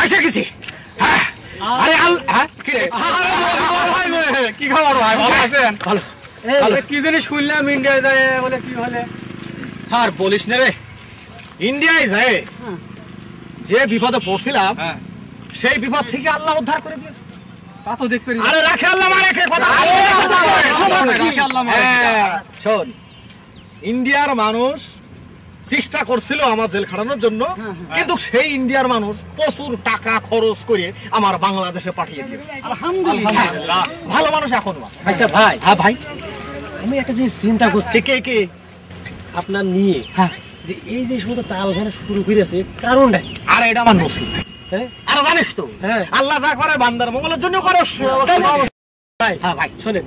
আসে গেছি। আরে কি খবর ভাই, ভালো আছেন? ভালো। কি জানি শুনলাম ইন্ডিয়া যায় বলে, কি হলে? আর বলিস না রে, ইন্ডিয়ায় যায় যে বিপদে পড়ছিলাম সেই বিপদ থেকে আল্লাহ উদ্ধার করে দিয়েছে। তা তো দেখতে। আরে রাখে আল্লাহ মা রাখে কথা। শোন, ইন্ডিয়ার মানুষ চেষ্টা করছিল আমার জেল খাটানোর জন্য, কিন্তু সেই ইন্ডিয়ার মানুষ প্রচুর টাকা খরচ করে আমার বাংলাদেশে পাঠিয়ে দিয়েছে। আলহামদুলিল্লাহ, ভালো মানুষ এখনো আছে। আচ্ছা ভাই, হ্যাঁ ভাই, আমি একটা জিনিস চিন্তা করছি কে আপনার নিয়ে, যে এই যে সমস্ত তাল গান শুরু করেছে কারণটা। আরে এটা আমার নসিব। আর জানিস তো, আল্লাহ যা করে বান্দার মঙ্গলের জন্য করে। ভাই হ্যাঁ ভাই শোনেন,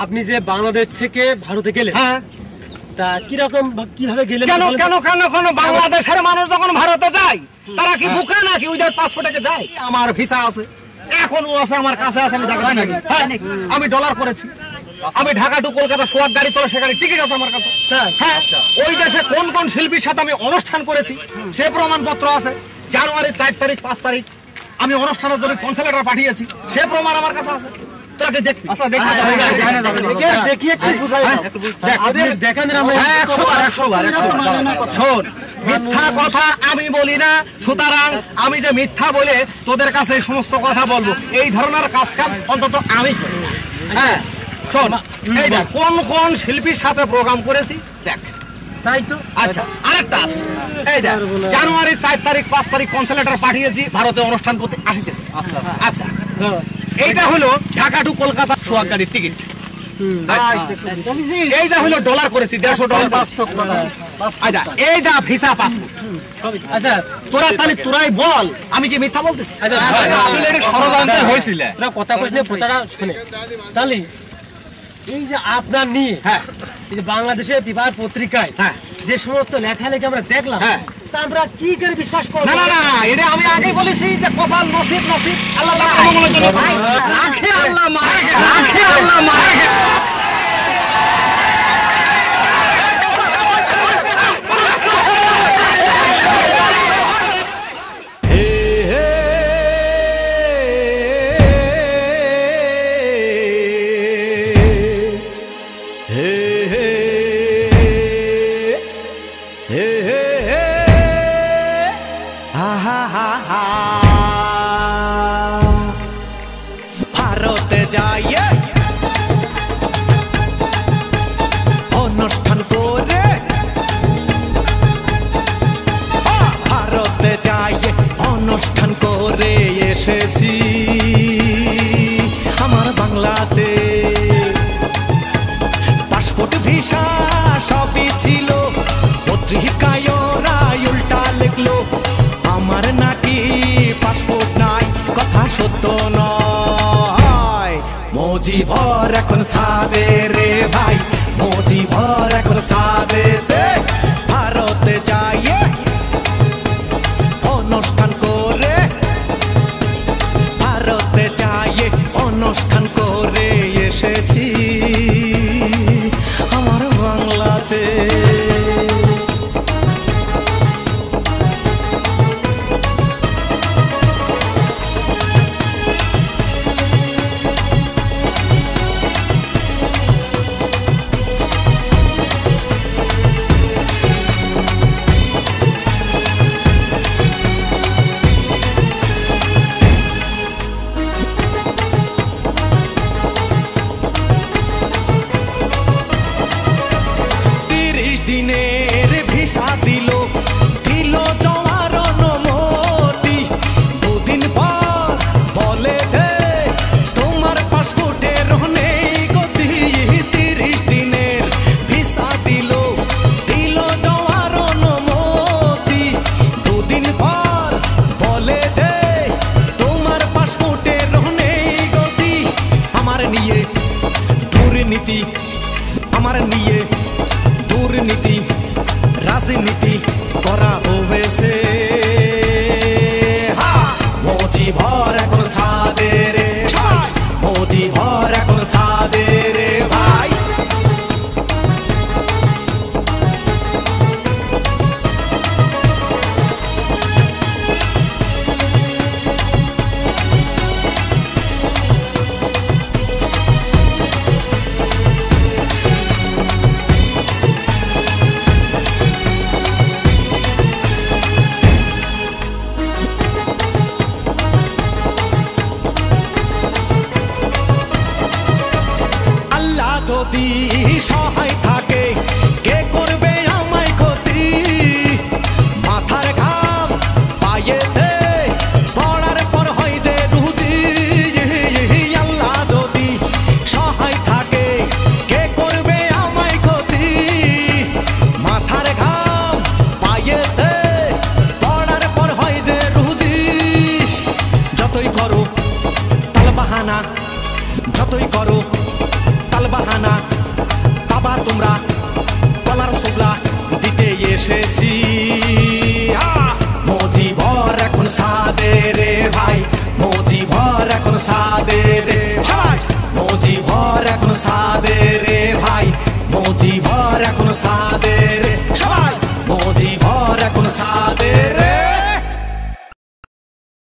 আপনি যে বাংলাদেশ থেকে ভারতে গেলেন, তা কিরকম কিভাবে গেলেন? কেন কেন কেন কেন বাংলাদেশের মানুষ যখন ভারতে যায় তারা কি বোকা নাকি? ওইদের পাসপোর্টে যায়। আমার ভিসা আছে, এখনো আছে, আমার কাছে আছে। আমি ডলার করেছি, আমি ঢাকা টু কলকাতা সোয়াগ গাড়ি চলে, সে গাড়ি টিকিট আছে আমার কাছে। হ্যাঁ, ওই দেশে কোন কোন শিল্পীর সাথে আমি অনুষ্ঠান করেছি সে প্রমাণপত্র আছে। জানুয়ারি 4 তারিখ 5 তারিখ আমি অনুষ্ঠানের জন্য কনসালেটার পাঠিয়েছি, সে প্রমাণ আমার কাছে আছে। তোকে দেখি, আচ্ছা দেখি একটু বুঝাই। শোন, মিথ্যা কথা আমি বলি না, সুতরাং আমি যে মিথ্যা বলে তোদের কাছে এই সমস্ত কথা বলবো, এই ধরনের কাজ কাম অন্তত আমি করি না। হ্যাঁ শোন, এই দেখ কোন কোন শিল্পীর সাথে প্রোগ্রাম করেছি দেখ। তাই তো। আচ্ছা আরেকটা আছে, এই দেখ জানুয়ারি 4 তারিখ 5 তারিখ কনসালেটার পাঠিয়েছি, ভারতে অনুষ্ঠান করতে আসিতেছি। আচ্ছা, এইটা হলো ঢাকা টু কলকাতা সোয়াগ গাড়ির টিকিট। এইটা হলো ডলার করেছি, $150। এইটা ভিসা পাসপোর্ট। আচ্ছা তোরাই বল আমি কি মিথ্যা বলতেছি? আসলে এটা ষড়যন্ত্র হয়েছিল। কথা কইলে প্রতারা শুনে। তাহলে এই যে আপনার নিয়ে এই যে বাংলাদেশের বিবাহ পত্রিকায় যে সমস্ত লেখালেখি আমরা দেখলাম, তা আমরা কি করে বিশ্বাস করব? না না না, এটা আমি আগে বলেছি যে কপাল নসিব নসিব আল্লাহ তাআলা মঙ্গলের জন্য রাখে আল্লাহ মারে, রাখে আল্লাহ মারে। ভারতে যাইয়ে অনুষ্ঠান করে, ভারতে যাইয়ে অনুষ্ঠান করে এসেছি আমার বাংলাতে। পাসপোর্ট ভিসা সবই ছিল, পত্রিকায় ওরা উল্টা লিখলো আমার নাকি পাসপোর্ট নাই, কথা সত্য নয়। মজিবর এখন ছাদে রে ভাই, মজিবর এখন ছাদে। ভারতে যাইয়ে অনুষ্ঠান করে, ভারতে যাইয়ে অনুষ্ঠান করে এসেছি আমার বাংলাতে। দিনের ভিসা দিল যাওয়ার অনুমতি। দুদিন পর বলে যে তোমার পাসপোর্টের নেই গতি। 30 দিনের ভিসা দিল যাওয়ার অনুমতি। দুদিন পর বলে যে তোমার পাসপোর্টের নেই গতি। আমার নিয়ে দুর্নীতি, আমার নিয়ে দুর্নীতি রাজনীতি করা হয়েছে। মজিবর এখন ছাদে রে, মজিবর এখন ছাদে রে ভাই। যতই করো তালবাহানা বাবা তোমরা গলার সোবলা দিতে এসেছি মজিবর এখন সাদে রে ভাই মজিবর এখন সাদে